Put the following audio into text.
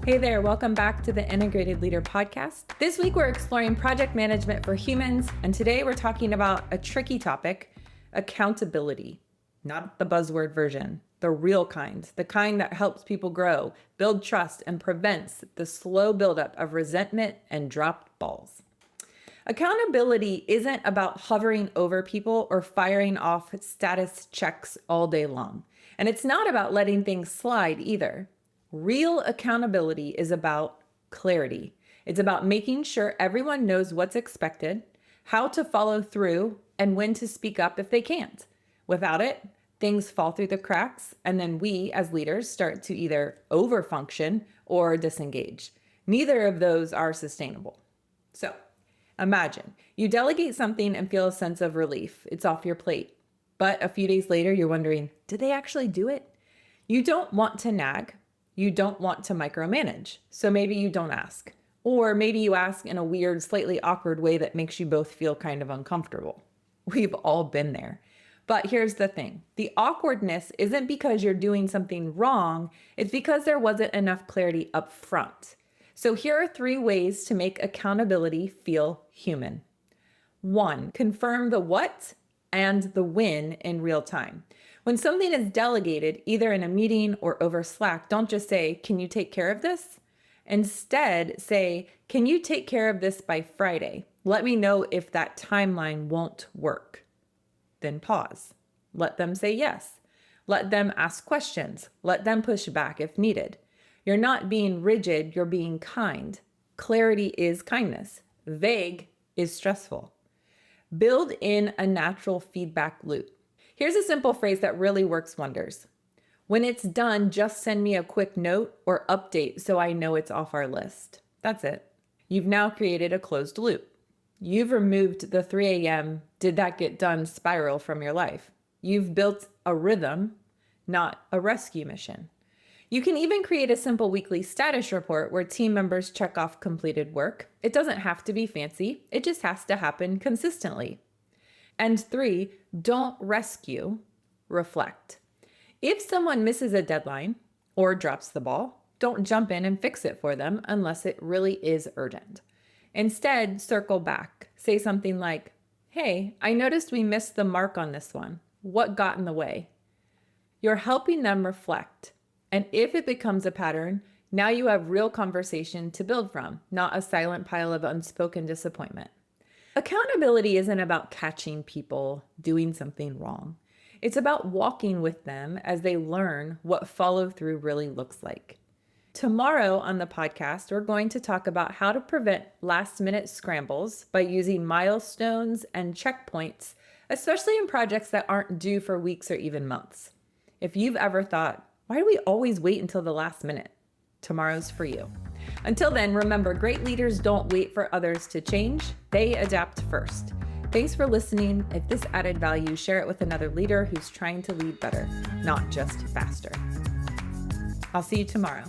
Hey there, welcome back to the Integrated Leader Podcast. This week we're exploring project management for humans, and today we're talking about a tricky topic, accountability. Not the buzzword version, the real kind, the kind that helps people grow, build trust, and prevents the slow buildup of resentment and dropped balls. Accountability isn't about hovering over people or firing off status checks all day long. And it's not about letting things slide either. Real accountability is about clarity. It's about making sure everyone knows what's expected, how to follow through, and when to speak up if they can't. Without it, things fall through the cracks, and then we, as leaders, start to either overfunction or disengage. Neither of those are sustainable. So, imagine you delegate something and feel a sense of relief. It's off your plate. But a few days later, you're wondering, did they actually do it? You don't want to nag. You don't want to micromanage. So maybe you don't ask. Or maybe you ask in a weird, slightly awkward way that makes you both feel kind of uncomfortable. We've all been there. But here's the thing. The awkwardness isn't because you're doing something wrong. It's because there wasn't enough clarity up front. So here are 3 ways to make accountability feel human. 1, confirm the what and the when in real time. When something is delegated, either in a meeting or over Slack, don't just say, "Can you take care of this?" Instead, say, "Can you take care of this by Friday? Let me know if that timeline won't work." Then pause. Let them say yes. Let them ask questions. Let them push back if needed. You're not being rigid, you're being kind. Clarity is kindness. Vague is stressful. Build in a natural feedback loop. Here's a simple phrase that really works wonders. When it's done, just send me a quick note or update so I know it's off our list. That's it. You've now created a closed loop. You've removed the 3 a.m. did that get done spiral from your life. You've built a rhythm, not a rescue mission. You can even create a simple weekly status report where team members check off completed work. It doesn't have to be fancy. It just has to happen consistently. And 3, don't rescue, reflect. If someone misses a deadline or drops the ball, don't jump in and fix it for them unless it really is urgent. Instead, circle back. Say something like, "Hey, I noticed we missed the mark on this one. What got in the way?" You're helping them reflect. And if it becomes a pattern, now you have real conversation to build from, not a silent pile of unspoken disappointment. Accountability isn't about catching people doing something wrong. It's about walking with them as they learn what follow through really looks like. Tomorrow on the podcast, we're going to talk about how to prevent last-minute scrambles by using milestones and checkpoints, especially in projects that aren't due for weeks or even months. If you've ever thought, why do we always wait until the last minute? Tomorrow's for you. Until then, remember, great leaders don't wait for others to change. They adapt first. Thanks for listening. If this added value, share it with another leader who's trying to lead better, not just faster. I'll see you tomorrow.